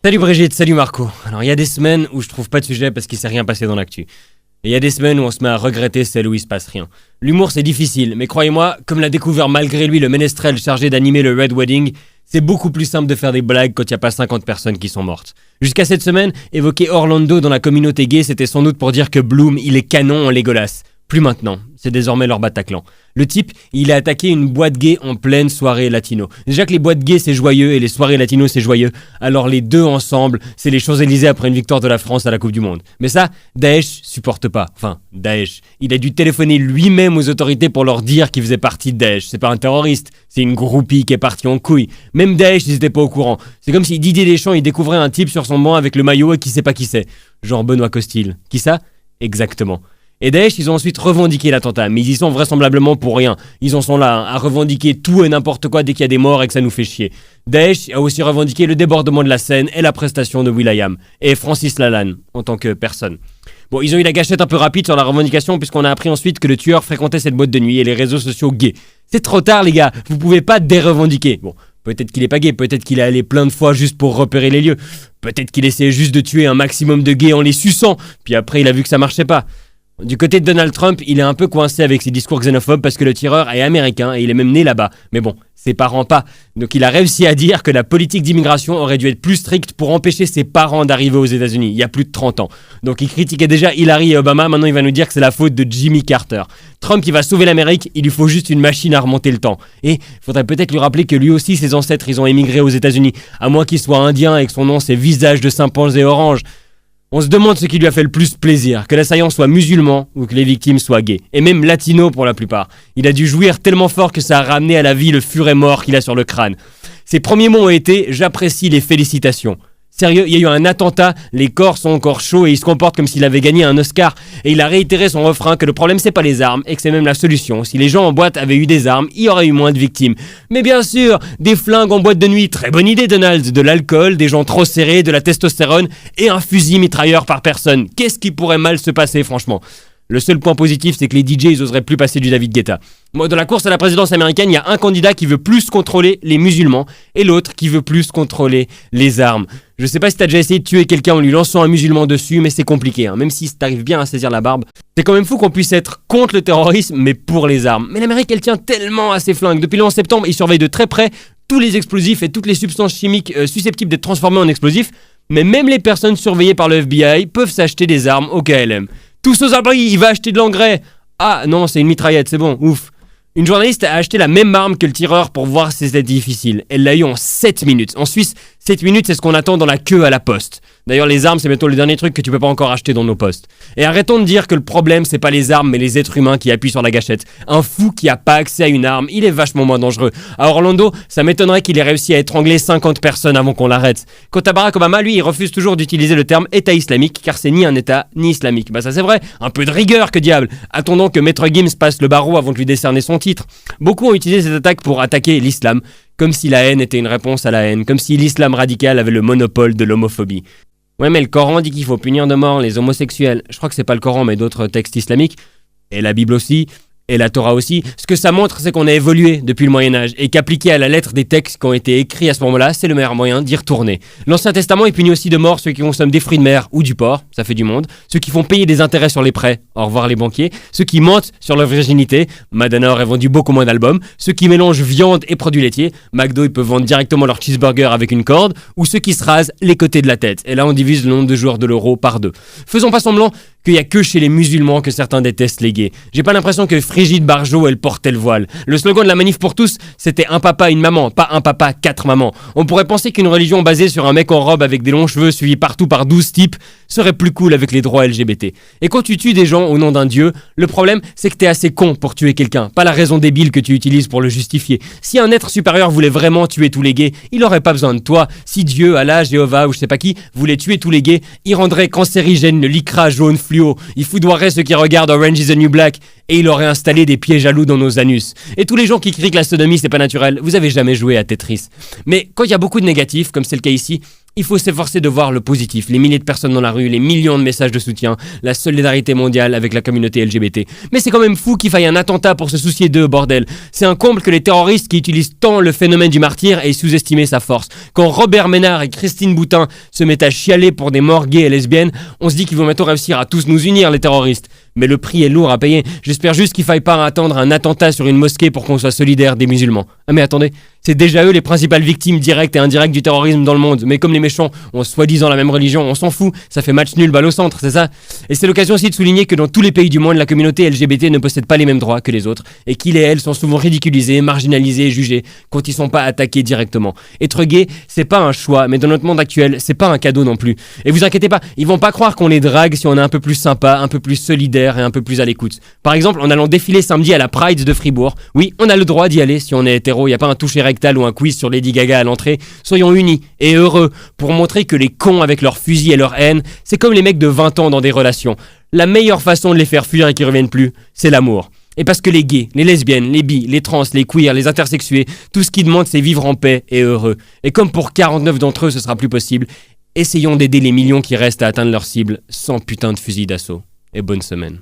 Salut Brigitte, salut Marco. Alors il y a des semaines où je trouve pas de sujet parce qu'il s'est rien passé dans l'actu. Et il y a des semaines où on se met à regretter celles où il se passe rien. L'humour c'est difficile, mais croyez-moi, comme l'a découvert malgré lui le ménestrel chargé d'animer le Red Wedding, c'est beaucoup plus simple de faire des blagues quand il n'y a pas 50 personnes qui sont mortes. Jusqu'à cette semaine, évoquer Orlando dans la communauté gay, c'était sans doute pour dire que Bloom, il est canon en Legolas. Plus maintenant, c'est désormais leur Bataclan. Le type, il a attaqué une boîte gay en pleine soirée latino. Déjà que les boîtes gays c'est joyeux et les soirées latino c'est joyeux, alors les deux ensemble, c'est les Champs-Élysées après une victoire de la France à la Coupe du Monde. Mais ça, Daesh supporte pas. Enfin, Daesh. Il a dû téléphoner lui-même aux autorités pour leur dire qu'il faisait partie de Daesh. C'est pas un terroriste, c'est une groupie qui est partie en couille. Même Daesh, ils étaient pas au courant. C'est comme si Didier Deschamps, il découvrait un type sur son banc avec le maillot et qui sait pas qui c'est. Genre Benoît Costil. Qui ça ? Exactement. Et Daesh, ils ont ensuite revendiqué l'attentat, mais ils y sont vraisemblablement pour rien. Ils en sont là, à revendiquer tout et n'importe quoi dès qu'il y a des morts et que ça nous fait chier. Daesh a aussi revendiqué le débordement de la Seine et la prestation de will.i.am. Et Francis Lalanne, en tant que personne. Bon, ils ont eu la gâchette un peu rapide sur la revendication puisqu'on a appris ensuite que le tueur fréquentait cette boîte de nuit et les réseaux sociaux gays. C'est trop tard les gars, vous pouvez pas dérevendiquer. Bon, peut-être qu'il est pas gay, peut-être qu'il est allé plein de fois juste pour repérer les lieux. Peut-être qu'il essayait juste de tuer un maximum de gays en les suçant, puis après il a vu que ça marchait pas. Du côté de Donald Trump, il est un peu coincé avec ses discours xénophobes parce que le tireur est américain et il est même né là-bas. Mais bon, ses parents pas. Donc il a réussi à dire que la politique d'immigration aurait dû être plus stricte pour empêcher ses parents d'arriver aux États-Unis il y a plus de 30 ans. Donc il critiquait déjà Hillary et Obama, maintenant il va nous dire que c'est la faute de Jimmy Carter. Trump il va sauver l'Amérique, il lui faut juste une machine à remonter le temps. Et il faudrait peut-être lui rappeler que lui aussi ses ancêtres ils ont émigré aux États-Unis, à moins qu'il soit indien et que son nom c'est visage de chimpanzé orange. On se demande ce qui lui a fait le plus plaisir, que l'assaillant soit musulman ou que les victimes soient gays. Et même latino pour la plupart. Il a dû jouir tellement fort que ça a ramené à la vie le furet mort qu'il a sur le crâne. Ses premiers mots ont été « J'apprécie les félicitations ». Sérieux, il y a eu un attentat, les corps sont encore chauds et il se comporte comme s'il avait gagné un Oscar. Et il a réitéré son refrain que le problème c'est pas les armes et que c'est même la solution. Si les gens en boîte avaient eu des armes, il y aurait eu moins de victimes. Mais bien sûr, des flingues en boîte de nuit, très bonne idée Donald. De l'alcool, des gens trop serrés, de la testostérone et un fusil mitrailleur par personne. Qu'est-ce qui pourrait mal se passer franchement ? Le seul point positif, c'est que les DJ, ils oseraient plus passer du David Guetta. Moi, dans la course à la présidence américaine, il y a un candidat qui veut plus contrôler les musulmans et l'autre qui veut plus contrôler les armes. Je sais pas si t'as déjà essayé de tuer quelqu'un en lui lançant un musulman dessus, mais c'est compliqué, hein. Même si t'arrives bien à saisir la barbe. C'est quand même fou qu'on puisse être contre le terrorisme, mais pour les armes. Mais l'Amérique, elle tient tellement à ses flingues. Depuis le 11 septembre, ils surveillent de très près tous les explosifs et toutes les substances chimiques susceptibles d'être transformées en explosifs. Mais même les personnes surveillées par le FBI peuvent s'acheter des armes au KLM. Tous aux abris, il va acheter de l'engrais. Ah non, c'est une mitraillette, c'est bon, ouf. Une journaliste a acheté la même arme que le tireur pour voir si c'était difficile. Elle l'a eu en 7 minutes. En Suisse, 7 minutes, c'est ce qu'on attend dans la queue à la poste. D'ailleurs, les armes, c'est bientôt le dernier truc que tu peux pas encore acheter dans nos postes. Et arrêtons de dire que le problème, c'est pas les armes, mais les êtres humains qui appuient sur la gâchette. Un fou qui a pas accès à une arme, il est vachement moins dangereux. À Orlando, ça m'étonnerait qu'il ait réussi à étrangler 50 personnes avant qu'on l'arrête. Quant à Barack Obama, lui, il refuse toujours d'utiliser le terme État islamique, car c'est ni un État, ni islamique. Bah ça c'est vrai, un peu de rigueur, que diable. Attendons que Maître Gims passe le barreau avant de lui décerner son titre. Beaucoup ont utilisé cette attaque pour attaquer l'islam, comme si la haine était une réponse à la haine, comme si l'islam radical avait le monopole de l'homophobie. Ouais, mais le Coran dit qu'il faut punir de mort les homosexuels. Je crois que c'est pas le Coran, mais d'autres textes islamiques. Et la Bible aussi. Et la Torah aussi. Ce que ça montre, c'est qu'on a évolué depuis le Moyen-Âge et qu'appliquer à la lettre des textes qui ont été écrits à ce moment-là, c'est le meilleur moyen d'y retourner. L'Ancien Testament, il punit aussi de mort ceux qui consomment des fruits de mer ou du porc, ça fait du monde, ceux qui font payer des intérêts sur les prêts, au revoir les banquiers, ceux qui mentent sur leur virginité, Madonna aurait vendu beaucoup moins d'albums, ceux qui mélangent viande et produits laitiers, McDo ils peuvent vendre directement leur cheeseburger avec une corde, ou ceux qui se rasent les côtés de la tête. Et là, on divise le nombre de joueurs de l'euro par 2. Faisons pas semblant qu'il y a que chez les musulmans que certains détestent les gays. J'ai pas l'impression que Frigide Barjot, elle portait le voile. Le slogan de la manif pour tous, c'était un papa, une maman, pas un papa, 4 mamans. On pourrait penser qu'une religion basée sur un mec en robe avec des longs cheveux suivi partout par 12 types serait plus cool avec les droits LGBT. Et quand tu tues des gens au nom d'un dieu, le problème, c'est que t'es assez con pour tuer quelqu'un, pas la raison débile que tu utilises pour le justifier. Si un être supérieur voulait vraiment tuer tous les gays, il aurait pas besoin de toi. Si Dieu, Allah, Jéhovah ou je sais pas qui voulait tuer tous les gays, il rendrait cancérigène le lycra jaune fluo, il foudoirait ceux qui regardent Orange is the New Black et il aurait installé des pièges à loups dans nos anus. Et tous les gens qui crient que la sodomie c'est pas naturel, vous avez jamais joué à Tetris. Mais quand il y a beaucoup de négatifs, comme c'est le cas ici, Il faut s'efforcer de voir le positif, les milliers de personnes dans la rue, les millions de messages de soutien, la solidarité mondiale avec la communauté LGBT. Mais c'est quand même fou qu'il faille un attentat pour se soucier d'eux, bordel. C'est un comble que les terroristes qui utilisent tant le phénomène du martyr aient sous-estimé sa force. Quand Robert Ménard et Christine Boutin se mettent à chialer pour des morts gays et lesbiennes, on se dit qu'ils vont bientôt réussir à tous nous unir, les terroristes. Mais le prix est lourd à payer. J'espère juste qu'il faille pas attendre un attentat sur une mosquée pour qu'on soit solidaire des musulmans. Ah mais attendez, c'est déjà eux les principales victimes directes et indirectes du terrorisme dans le monde. Mais comme les méchants ont soi-disant la même religion, on s'en fout, ça fait match nul, balle au centre, c'est ça? Et c'est l'occasion aussi de souligner que dans tous les pays du monde, la communauté LGBT ne possède pas les mêmes droits que les autres, et qu'ils et elles sont souvent ridiculisés, marginalisés et jugés quand ils sont pas attaqués directement. Être gay, c'est pas un choix, mais dans notre monde actuel, c'est pas un cadeau non plus. Et vous inquiétez pas, ils vont pas croire qu'on les drague si on est un peu plus sympa, un peu plus solidaire et un peu plus à l'écoute. Par exemple, en allant défiler samedi à la Pride de Fribourg, oui, on a le droit d'y aller si on est hétéro, y a pas un toucher rectal ou un quiz sur Lady Gaga à l'entrée. Soyons unis et heureux pour montrer que les cons avec leurs fusils et leur haine, c'est comme les mecs de 20 ans dans des relations. La meilleure façon de les faire fuir et qu'ils reviennent plus, c'est l'amour. Et parce que les gays, les lesbiennes, les bi, les trans, les queers, les intersexués, tout ce qu'ils demandent c'est vivre en paix et heureux. Et comme pour 49 d'entre eux ce sera plus possible, essayons d'aider les millions qui restent à atteindre leur cible sans putain de fusil d'assaut. Et bonne semaine.